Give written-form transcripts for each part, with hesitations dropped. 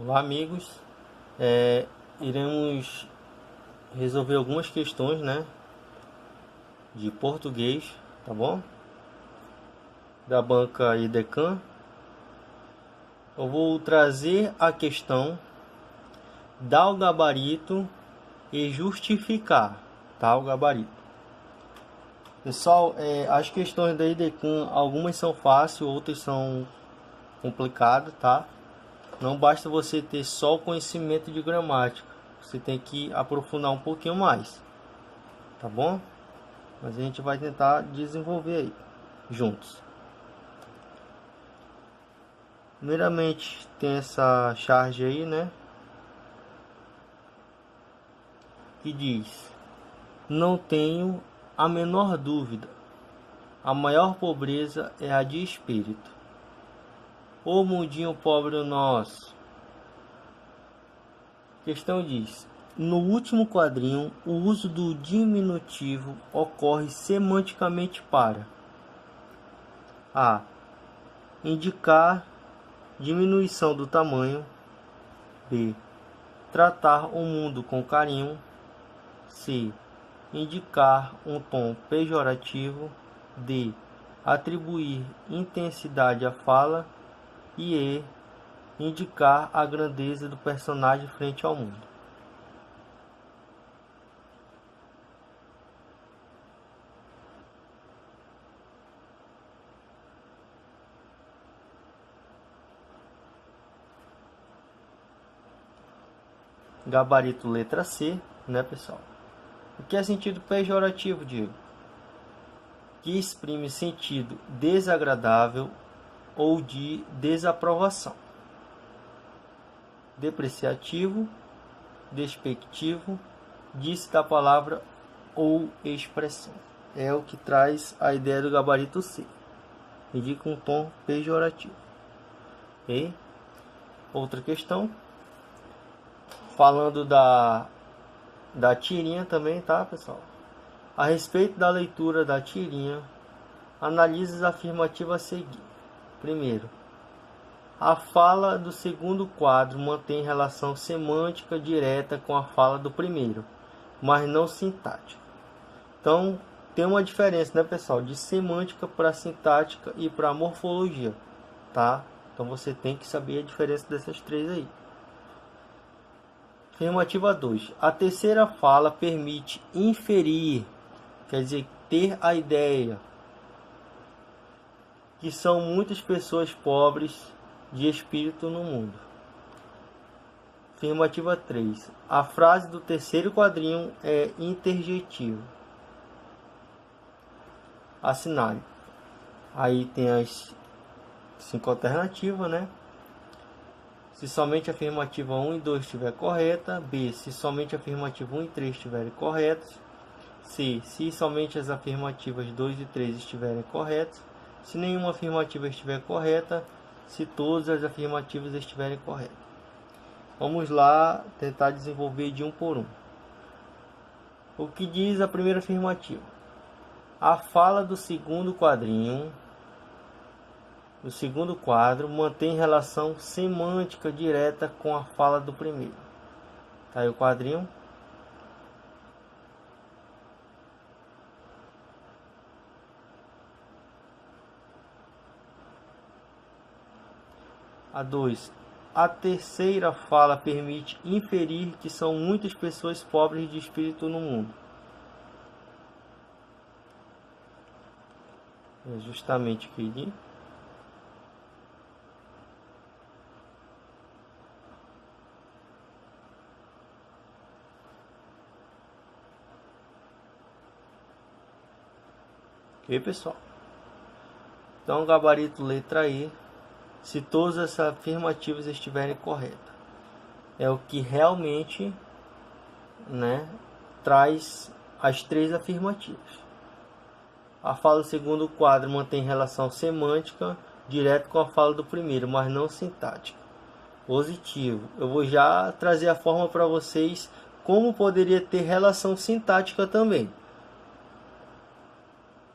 Olá, amigos. Iremos resolver algumas questões, né, de português, tá bom? Da banca IDECAM. Eu vou trazer a questão, dar o gabarito e justificar, tá? O gabarito. Pessoal, as questões da IDECAM, algumas são fáceis, outras são complicadas, tá? Não basta você ter só o conhecimento de gramática, você tem que aprofundar um pouquinho mais, tá bom? Mas a gente vai tentar desenvolver aí, juntos. Primeiramente tem essa charge aí, né? Que diz: não tenho a menor dúvida, a maior pobreza é a de espírito. Ô mundinho pobre nosso. A questão diz: no último quadrinho, o uso do diminutivo ocorre semanticamente para a. indicar diminuição do tamanho, b. tratar o mundo com carinho, c. indicar um tom pejorativo, d. atribuir intensidade à fala e e. indicar a grandeza do personagem frente ao mundo. Gabarito letra C, né, pessoal? O que é sentido pejorativo, Diego? Que exprime sentido desagradável ou de desaprovação. Depreciativo, despectivo, disse da palavra ou expressão. É o que traz a ideia do gabarito C. Indica um tom pejorativo. Ok? Outra questão. Falando da tirinha também, tá, pessoal? A respeito da leitura da tirinha, analise as afirmativas a seguir. Primeiro, a fala do segundo quadro mantém relação semântica direta com a fala do primeiro, mas não sintática. Então, tem uma diferença, né, pessoal? De semântica para sintática e para morfologia, tá? Então, você tem que saber a diferença dessas três aí. Afirmativa 2. A terceira fala permite inferir, quer dizer, ter a ideia, que são muitas pessoas pobres de espírito no mundo. Afirmativa 3. A frase do terceiro quadrinho é interjetiva. Assinale. Aí tem as 5 alternativas, né? Se somente a afirmativa 1 e 2 estiver correta. B. Se somente a afirmativa 1 e 3 estiverem corretas. C. Se somente as afirmativas 2 e 3 estiverem corretas. Se nenhuma afirmativa estiver correta. Se todas as afirmativas estiverem corretas. Vamos lá tentar desenvolver de um por um. O que diz a primeira afirmativa? A fala do segundo quadrinho, do segundo quadro, mantém relação semântica direta com a fala do primeiro. Tá aí o quadrinho. A 2. A terceira fala permite inferir que são muitas pessoas pobres de espírito no mundo. É justamente o que diz. Ok, pessoal? Então, gabarito letra E. Se todas as afirmativas estiverem corretas, é o que realmente, né, traz as três afirmativas. A fala do segundo quadro mantém relação semântica direto com a fala do primeiro, mas não sintática. Positivo. Eu vou já trazer a forma para vocês como poderia ter relação sintática também.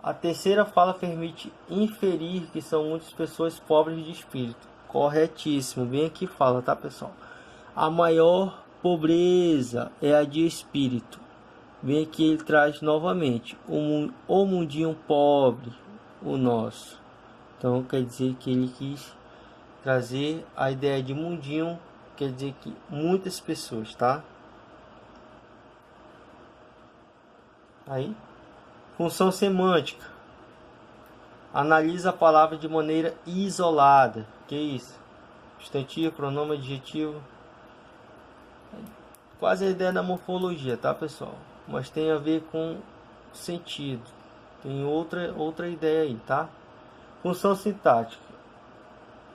A terceira fala permite inferir que são muitas pessoas pobres de espírito. Corretíssimo. Bem aqui fala, tá, pessoal? A maior pobreza é a de espírito. Bem aqui ele traz novamente o mundinho pobre, o nosso. Então quer dizer que ele quis trazer a ideia de mundinho, quer dizer que muitas pessoas, tá? Aí, função semântica. Analisa a palavra de maneira isolada. Que isso? Substantivo, pronome, adjetivo. Quase a ideia da morfologia, tá, pessoal? Mas tem a ver com sentido. Tem outra ideia aí, tá? Função sintática.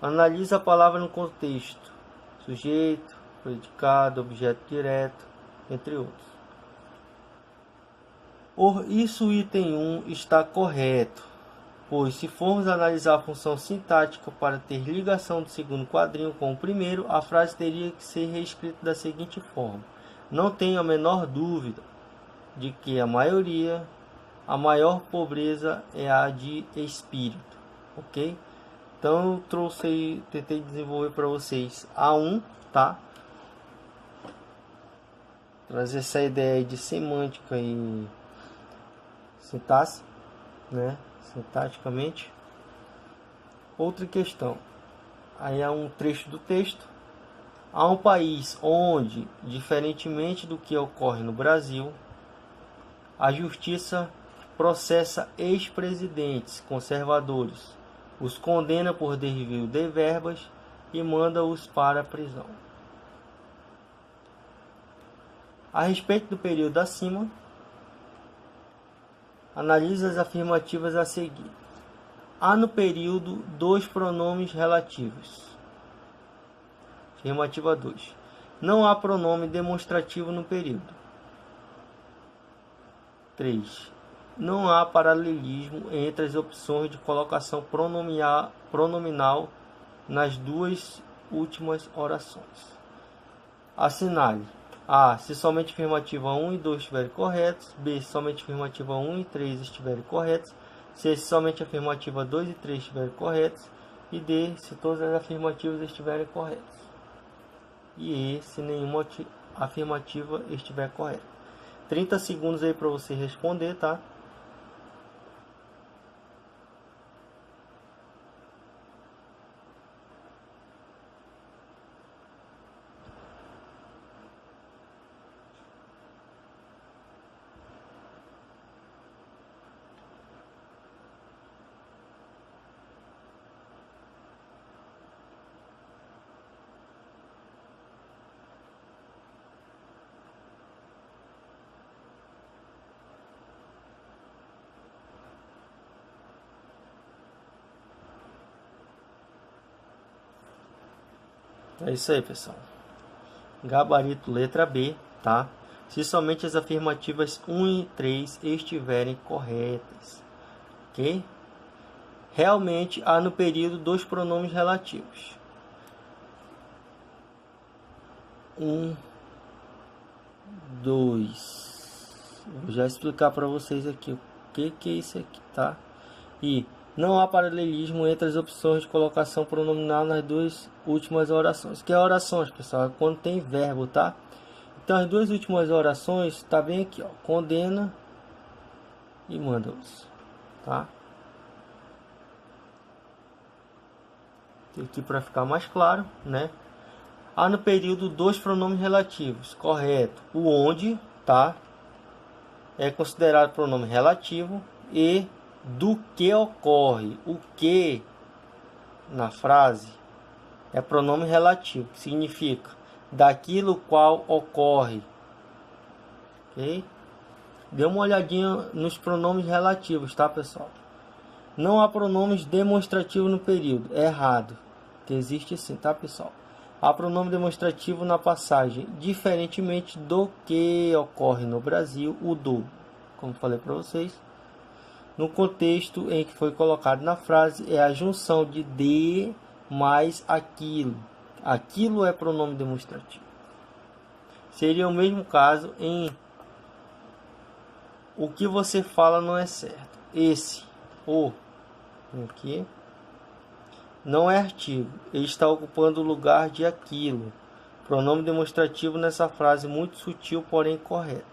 Analisa a palavra no contexto. Sujeito, predicado, objeto direto, entre outros. Por isso o item 1 está correto, pois se formos analisar a função sintática para ter ligação do segundo quadrinho com o primeiro, a frase teria que ser reescrita da seguinte forma: não tenho a menor dúvida de que a maior pobreza é a de espírito, ok? Então eu tentei desenvolver para vocês A1, tá? Trazer essa ideia de semântica e sintaxe, né? Sintaticamente. Outra questão. Aí há um trecho do texto. Há um país onde, diferentemente do que ocorre no Brasil, a justiça processa ex-presidentes conservadores, os condena por desvio de verbas e manda-os para a prisão. A respeito do período acima, analisa as afirmativas a seguir. Há no período 2 pronomes relativos. Afirmativa 2. Não há pronome demonstrativo no período. 3. Não há paralelismo entre as opções de colocação pronominal nas duas últimas orações. Assinale: A. Se somente afirmativa 1 e 2 estiverem corretos. B. Se somente afirmativa 1 e 3 estiverem corretos. C. Se somente afirmativa 2 e 3 estiverem corretos. E D. Se todas as afirmativas estiverem corretas. E E. Se nenhuma afirmativa estiver correta. 30 segundos aí para você responder, tá? É isso aí, pessoal. Gabarito letra B, tá? Se somente as afirmativas 1 e 3 estiverem corretas, ok? Realmente há no período 2 pronomes relativos. 1, 2. Vou já explicar para vocês aqui o que é isso aqui, tá? E não há paralelismo entre as opções de colocação pronominal nas duas últimas orações. Que é orações, pessoal? É quando tem verbo, tá? Então as duas últimas orações tá bem aqui, ó. Condena e manda-os, tá? Aqui para ficar mais claro, né? Há no período 2 pronomes relativos, correto? O onde, tá? É considerado pronome relativo. E do que ocorre. O que na frase é pronome relativo, que significa daquilo qual ocorre. Ok? Dê uma olhadinha nos pronomes relativos, tá, pessoal? Não há pronomes demonstrativos no período. É errado. Que existe sim, tá, pessoal? Há pronome demonstrativo na passagem, diferentemente do que ocorre no Brasil, o do, como falei para vocês. No contexto em que foi colocado na frase, é a junção de mais aquilo. Aquilo é pronome demonstrativo. Seria o mesmo caso em o que você fala não é certo. Esse, o, aqui, não é artigo, ele está ocupando o lugar de aquilo. Pronome demonstrativo nessa frase muito sutil, porém correto.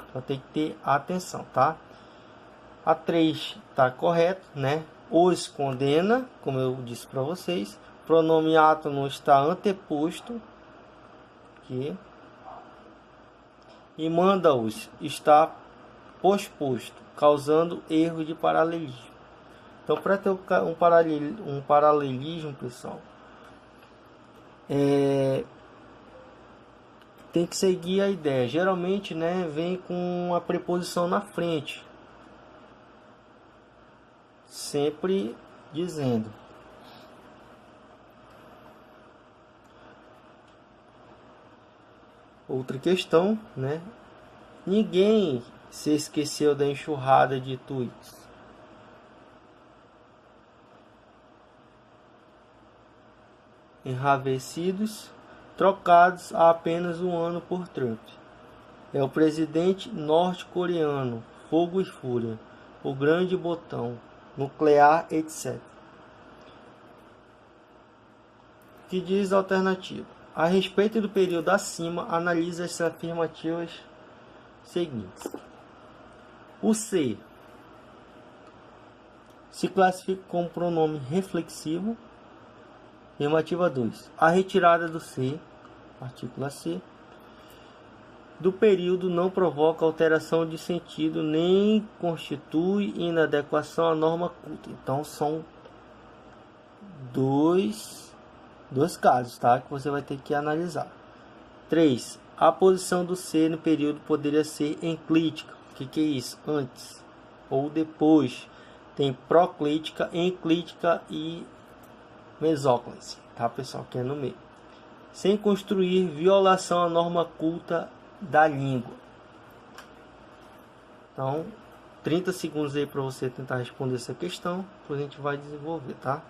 Então tem que ter atenção, tá? A 3 está correto, né? Os condena, como eu disse para vocês. Pronome átono está anteposto aqui. E manda-os está posposto, causando erro de paralelismo. Então, para ter um paralelismo, pessoal, tem que seguir a ideia. Geralmente, né, vem com a preposição na frente, sempre dizendo. Outra questão, né? Ninguém se esqueceu da enxurrada de tweets. Enravecidos, trocados há apenas um ano por Trump. É o presidente norte-coreano, fogo e fúria, o grande botão, nuclear, etc. Que diz a alternativa? A respeito do período acima, analise as afirmativas seguintes. O C se classifica como pronome reflexivo. Afirmativa 2. A retirada do C, partícula C, do período não provoca alteração de sentido nem constitui inadequação à norma culta. Então são dois casos, tá? Que você vai ter que analisar. 3. A posição do C no período poderia ser enclítica. O que é isso? Antes ou depois. Tem proclítica, enclítica e mesóclise, tá, pessoal? Que é no meio. Sem construir violação à norma culta da língua. Então, 30 segundos aí para você tentar responder essa questão. Depois a gente vai desenvolver, tá?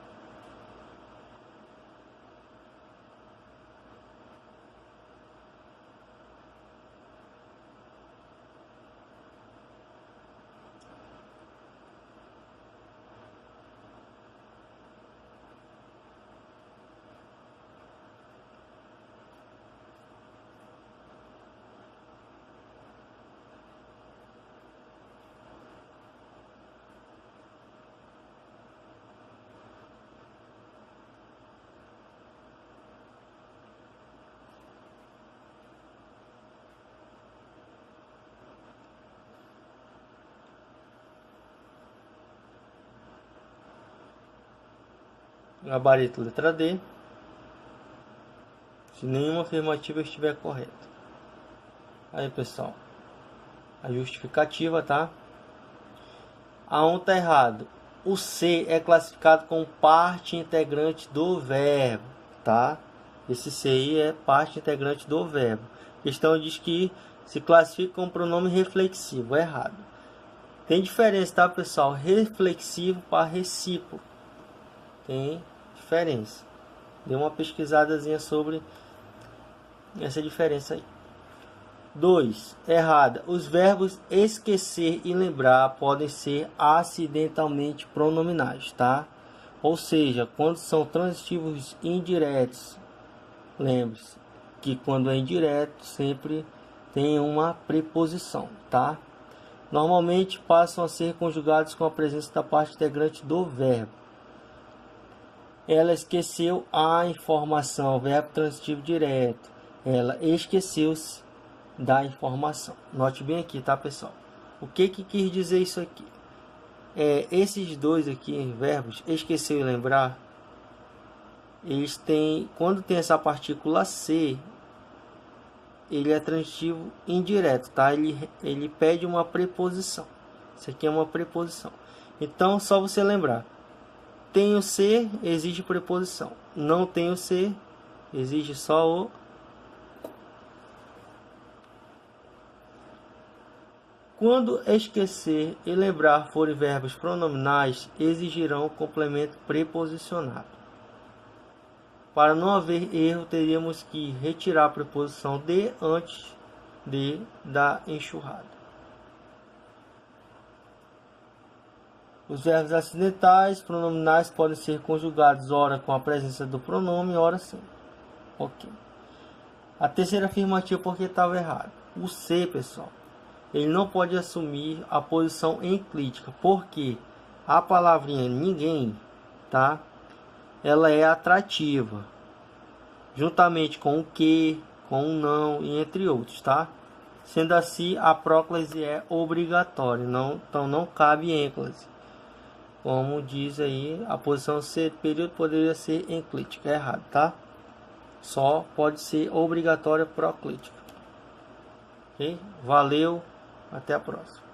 Gabarito letra D. Se nenhuma afirmativa estiver correta. Aí, pessoal. A justificativa, tá? A1 tá errado. O C é classificado como parte integrante do verbo, tá? Esse C aí é parte integrante do verbo. A questão diz que se classifica como pronome reflexivo. É errado. Tem diferença, tá, pessoal? Reflexivo para recíproco. Tem diferença. Dê uma pesquisadazinha sobre essa diferença aí. 2. Errada. Os verbos esquecer e lembrar podem ser acidentalmente pronominais, tá? Ou seja, quando são transitivos indiretos, lembre-se que quando é indireto sempre tem uma preposição, tá? Normalmente passam a ser conjugados com a presença da parte integrante do verbo. Ela esqueceu a informação, verbo transitivo direto. Ela esqueceu-se da informação. Note bem aqui, tá, pessoal? O que quis dizer isso aqui? Esses dois aqui, verbos, esqueceu e lembrar, eles têm, quando tem essa partícula C, ele é transitivo indireto, tá? Ele pede uma preposição. Isso aqui é uma preposição. Então, só você lembrar. Tem o C, exige preposição. Não tem o C, exige só o. Quando esquecer e lembrar forem verbos pronominais, exigirão complemento preposicionado. Para não haver erro, teríamos que retirar a preposição de antes de da enxurrada. Os verbos acidentais, pronominais podem ser conjugados ora com a presença do pronome, ora sem. Ok. A terceira afirmativa porque estava errado. O C, pessoal, ele não pode assumir a posição enclítica, porque a palavrinha ninguém, tá? Ela é atrativa, juntamente com o que, com o não e entre outros, tá? Sendo assim, a próclise é obrigatória, então não cabe ênclise. Como diz aí, a posição C período poderia ser enclítica, é errado, tá? Só pode ser obrigatória proclítica. Ok? Valeu, até a próxima.